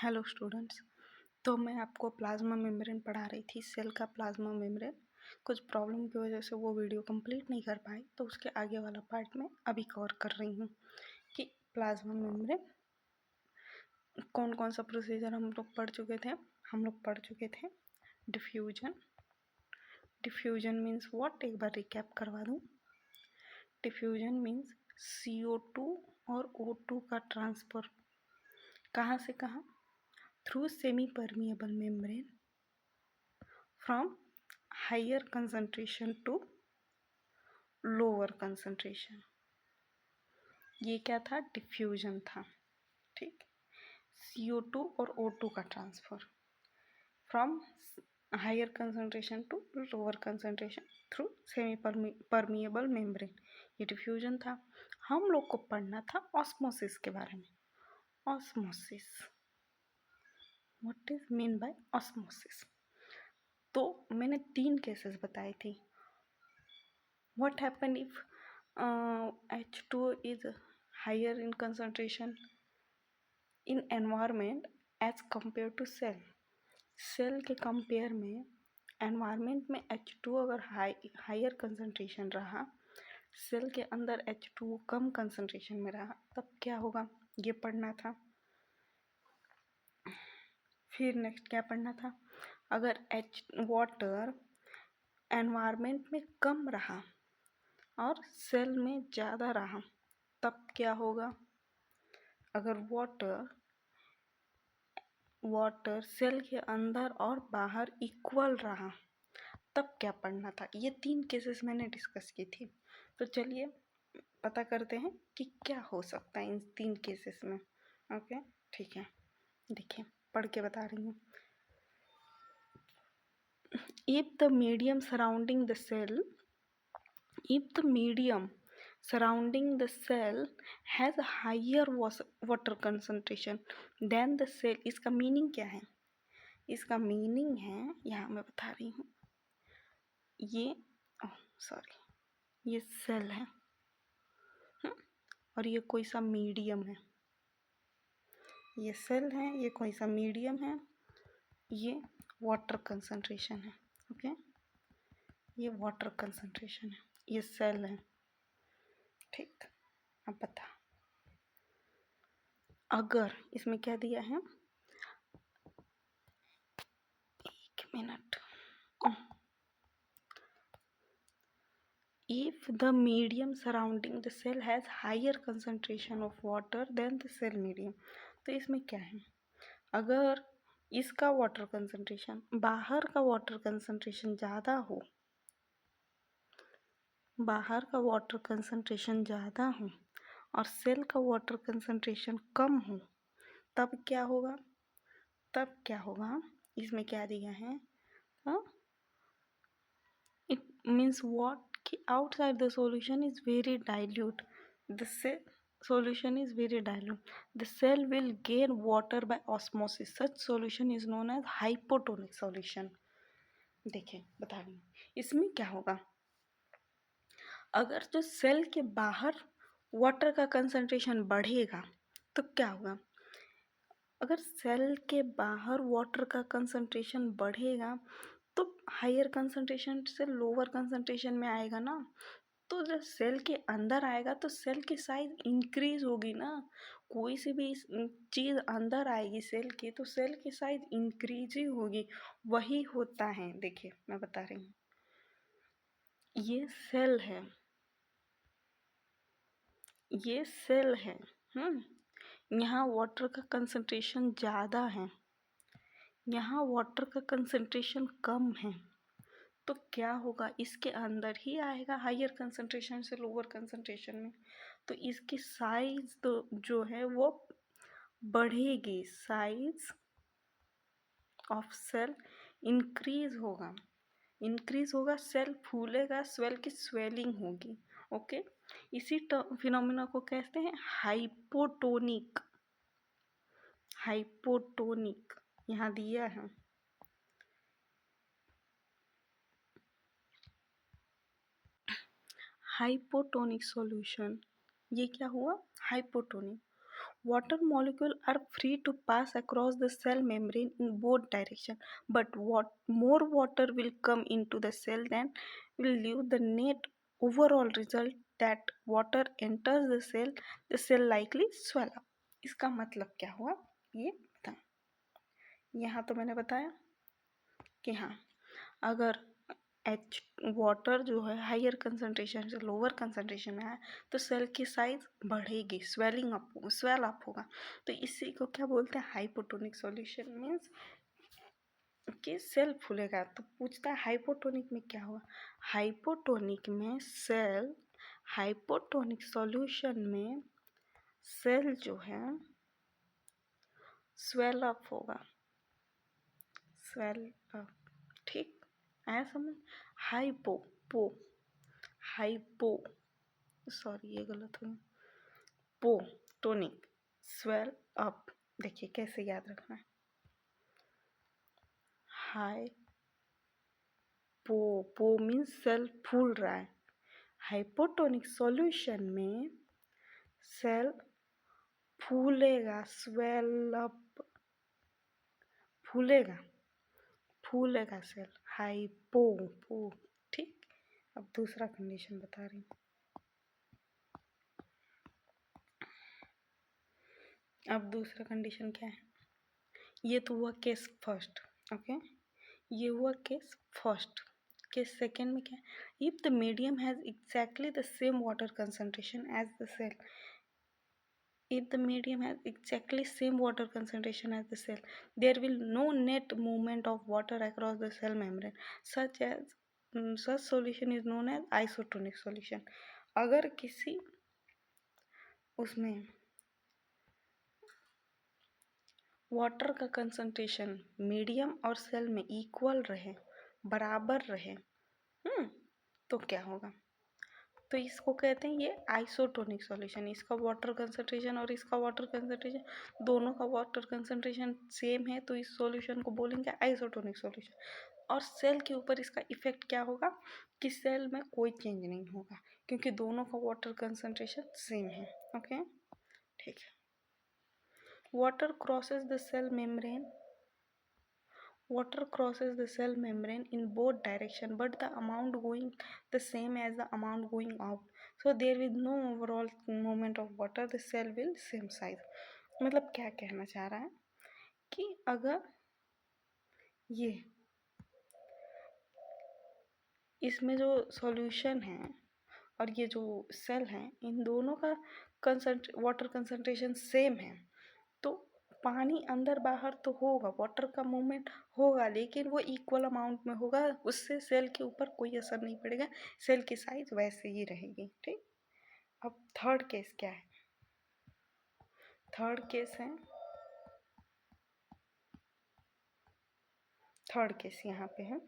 Hello students. तो मैं आपको प्लाज्मा मेम्ब्रेन पढ़ा रही थी, सेल का प्लाज्मा मेम्ब्रेन। कुछ प्रॉब्लम की वजह से वो वीडियो कंप्लीट नहीं कर पाई, तो उसके आगे वाला पार्ट में अभी कवर कर रही हूँ कि प्लाज्मा मेम्ब्रेन कौन कौन सा प्रोसीजर हम लोग पढ़ चुके थे। डिफ्यूजन। डिफ्यूजन मीन्स व्हाट, एक बार रिकैप करवा दूँ। डिफ्यूजन मीन्स CO2 और O2 का ट्रांसफ़र कहाँ से कहाँ, through semi-permeable membrane from higher concentration to lower concentration। ये क्या था? डिफ्यूजन था। ठीक, CO2 और O2 का transfer from higher concentration to lower concentration through semi permeable membrane, ये डिफ्यूजन था। हम लोग को पढ़ना था ऑस्मोसिस के बारे में। Osmosis, what is mean by osmosis? तो मैंने 3 केसेस बताए थे। What happen if H2O is higher in concentration in environment as compared to cell? Cell के कंपेयर में एनवायरनमेंट में H2O अगर हायर कंसंट्रेशन रहा, सेल के अंदर H2O कम कंसंट्रेशन में रहा, तब क्या होगा, ये पढ़ना था। फिर नेक्स्ट क्या पढ़ना था, अगर वाटर एनवायरनमेंट में कम रहा और सेल में ज़्यादा रहा, तब क्या होगा। अगर वाटर सेल के अंदर और बाहर इक्वल रहा, तब क्या पढ़ना था। ये 3 केसेस मैंने डिस्कस की थी। तो चलिए पता करते हैं कि क्या हो सकता है इन 3 केसेस में। ओके, ठीक है, देखिए पढ़ के बता रही हूँ। If the medium surrounding the cell has a higher water concentration than the cell, इसका मीनिंग क्या है? इसका मीनिंग है, यहाँ मैं बता रही हूँ, ये ये सेल है और ये कोई सा मीडियम है। ये सेल है, ये कोई सा मीडियम है, ये वाटर कंसंट्रेशन है। ओके, ये वाटर कंसंट्रेशन है, ये सेल है। ठीक, अब बता, अगर इसमें क्या दिया है, एक minute. If the medium surrounding the cell has higher concentration of water than the cell medium, तो इसमें क्या है, अगर इसका वाटर कंसंट्रेशन, बाहर का वाटर कंसंट्रेशन ज़्यादा हो, बाहर का वाटर कंसंट्रेशन ज़्यादा हो और सेल का वाटर कंसंट्रेशन कम हो, तब क्या होगा, इसमें क्या दिया है, इट मीन्स व्हाट, कि outside the solution is very dilute, the solution is very dilute, the cell will gain water by osmosis, such solution is known as hypotonic solution। देखिए बता रही हूँ, इसमें क्या होगा, अगर जो सेल के बाहर वाटर का कंसंट्रेशन बढ़ेगा तो क्या होगा, अगर सेल के बाहर वाटर का कंसंट्रेशन बढ़ेगा तो हायर कंसंट्रेशन से लोअर कंसंट्रेशन में आएगा ना, तो जब सेल के अंदर आएगा तो सेल की साइज इंक्रीज होगी ना। कोई सी भी चीज़ अंदर आएगी सेल के, तो सेल की साइज इंक्रीज ही होगी, वही होता है। देखिए मैं बता रही हूँ, ये सेल है, ये सेल है, यहाँ वाटर का कंसंट्रेशन ज़्यादा है, यहाँ वाटर का कंसंट्रेशन कम है, तो क्या होगा, इसके अंदर ही आएगा हायर कंसंट्रेशन से लोअर कंसंट्रेशन में, तो इसकी साइज तो जो है वो बढ़ेगी, साइज ऑफ सेल इंक्रीज होगा, सेल फूलेगा, सेल की स्वेलिंग होगी। ओके, इसी फिनोमिना को कहते हैं हाइपोटोनिक। यहाँ दिया है, हाइपोटोनिक सॉल्यूशन, ये क्या हुआ, hypotonic. Water molecules are free to pass across the cell membrane in both directions, but what more water will come into the cell than will leave. The net overall result that water enters the cell likely swell up. इसका मतलब क्या हुआ ये बता। यहाँ तो मैंने बताया कि हाँ, अगर एच वाटर जो है हायर कंसनट्रेशन से लोअर कंसनट्रेशन में है तो सेल की साइज बढ़ेगी, स्वेल अप होगा। तो इसी को क्या बोलते हैं, हाइपोटोनिक सॉल्यूशन। मीन्स कि सेल फूलेगा। तो पूछता है हाइपोटोनिक में क्या होगा। हाइपोटोनिक में सेल, हाइपोटोनिक सॉल्यूशन में सेल जो है स्वेल अप होगा, स्वेल अप। ठीक आया समझ। हाइपो पो हाइपो सॉरी ये गलत हुआ, पो टोनिक स्वेल अप। देखिए कैसे याद रखना है। हाई पो, पो मीन्स सेल फूल रहा है। हाइपोटोनिक सॉल्यूशन में सेल फूलेगा, स्वेल अप, फूलेगा, फूलेगा सेल, हाइपो पो। ठीक, अब दूसरा कंडीशन बता रही हूँ। अब दूसरा कंडीशन क्या है, ये तो हुआ केस फर्स्ट, ओके। ये हुआ केस फर्स्ट। केस सेकेंड में क्या है, if the medium has exactly the same water concentration as the cell, if the medium has exactly same water concentration as the cell, there will no net movement of water across the cell membrane, such solution is known as isotonic solution। अगर किसी उसमें water का concentration medium और cell में equal रहे, बराबर रहे, तो क्या होगा, तो इसको कहते हैं ये आइसोटोनिक सॉल्यूशन। इसका वाटर कंसंट्रेशन और इसका वाटर कंसंट्रेशन, दोनों का वाटर कंसंट्रेशन सेम है, तो इस सॉल्यूशन को बोलेंगे आइसोटोनिक सॉल्यूशन। और सेल के ऊपर इसका इफेक्ट क्या होगा कि सेल में कोई चेंज नहीं होगा, क्योंकि दोनों का वाटर कंसंट्रेशन सेम है। ओके, ठीक है। Water crosses the cell membrane, water crosses the cell membrane in both direction, but the amount going the same as the amount going out, so there is no overall movement of water, the cell will same size। मतलब क्या कहना चाह रहा है कि अगर ये इसमें जो सॉल्यूशन है और ये जो सेल है, इन दोनों का वाटर कंसंट्रेशन सेम है, तो पानी अंदर बाहर तो होगा, वाटर का मूवमेंट होगा, लेकिन वो इक्वल अमाउंट में होगा, उससे सेल के ऊपर कोई असर नहीं पड़ेगा, सेल की साइज वैसे ही रहेगी। ठीक, अब थर्ड केस क्या है, थर्ड केस है, थर्ड केस यहाँ पे है,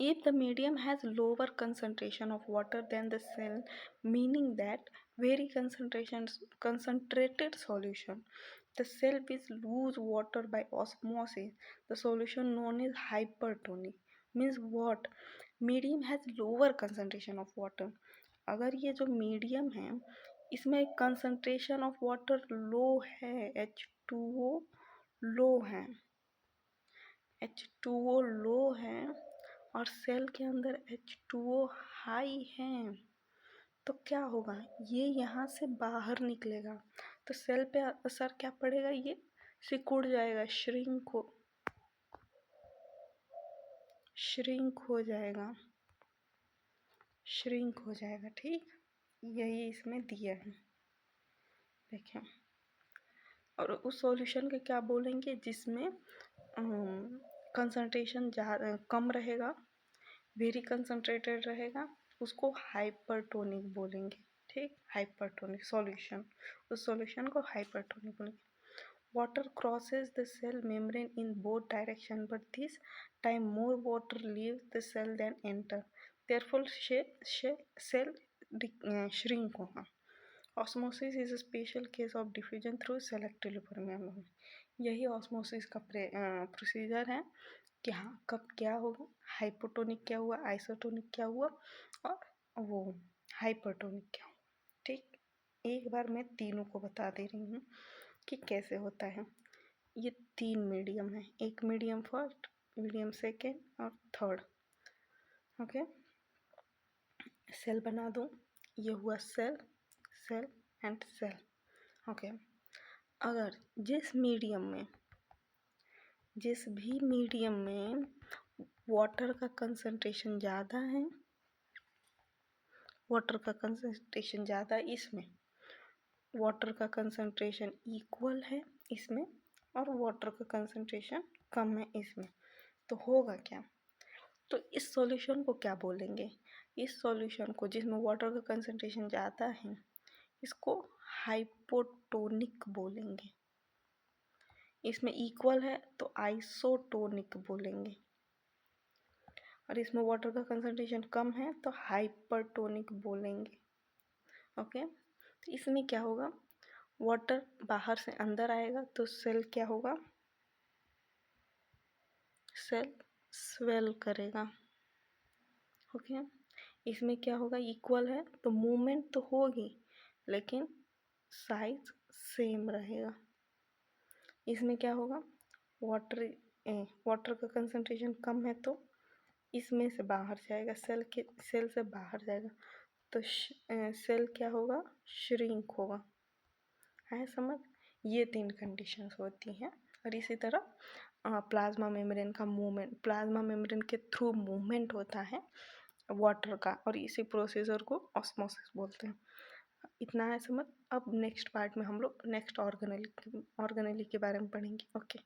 if the medium has lower concentration of water than the cell, meaning that very concentrated solution, the cell will lose water by osmosis, the solution known as hypertonic। means what, medium has lower concentration of water। अगर ये जो medium है इसमें concentration of water लो है, H2O लो है, H2O लो है और cell के अंदर H2O हाई है, तो क्या होगा, ये यहाँ से बाहर निकलेगा, तो सेल पे असर क्या पड़ेगा, ये सिकुड़ जाएगा, श्रिंक हो जाएगा। ठीक, यही इसमें दिया है, देखें। और उस सॉल्यूशन के क्या बोलेंगे जिसमें कंसंट्रेशन कम रहेगा, वेरी कंसंट्रेटेड रहेगा, उसको हाइपरटोनिक बोलेंगे। ठीक, हाइपरटोनिक सॉल्यूशन, उस सॉल्यूशन को हाइपरटोनिक बोलेंगे। Water crosses the cell membrane in both direction, but this time more water leave the cell than enter, therefore cell shrink होगा। Osmosis is a special case of diffusion through selective permeable. यही osmosis का procedure है कि हाँ कब क्या होगा, hypotonic क्या हुआ, आइसोटोनिक क्या हुआ और वो हाइपरटोनिक क्या हुआ। ठीक, एक बार मैं तीनों को बता दे रही हूँ कि कैसे होता है। ये 3 मीडियम है, एक मीडियम फर्स्ट, मीडियम सेकेंड और थर्ड। ओके, सेल बना दूँ, ये हुआ cell, cell and cell. Okay, अगर जिस भी मीडियम में वाटर का कंसंट्रेशन ज़्यादा है, वाटर का कंसंट्रेशन ज़्यादा इसमें, वाटर का कंसंट्रेशन इक्वल है इसमें, और वाटर का कंसंट्रेशन कम है इसमें, तो होगा क्या? तो इस सॉल्यूशन को क्या बोलेंगे? इस सॉल्यूशन को जिसमें वाटर का कंसंट्रेशन ज़्यादा है, इसको हाइपोटोनिक बोलेंगे। इसमें इक्वल है तो आइसोटोनिक बोलेंगे, और इसमें वाटर का कंसंट्रेशन कम है तो हाइपरटोनिक बोलेंगे। ओके, तो इसमें क्या होगा, वाटर बाहर से अंदर आएगा तो सेल क्या होगा, सेल स्वेल करेगा। ओके, इसमें क्या होगा, इक्वल है तो मूवमेंट तो होगी लेकिन साइज सेम रहेगा। इसमें क्या होगा, वाटर वाटर का कंसंट्रेशन कम है तो इसमें से बाहर जाएगा, सेल से बाहर जाएगा, तो सेल क्या होगा, श्रिंक होगा। है समझ? ये 3 कंडीशंस होती हैं। और इसी तरह प्लाज्मा मेम्ब्रेन का मूवमेंट, प्लाज्मा मेम्ब्रेन के थ्रू मूवमेंट होता है वाटर का, और इसी प्रोसीजर को ऑस्मोसिस बोलते हैं। इतना है समझ। अब नेक्स्ट पार्ट में हम लोग नेक्स्ट ऑर्गेनेली के बारे में पढ़ेंगे। ओके।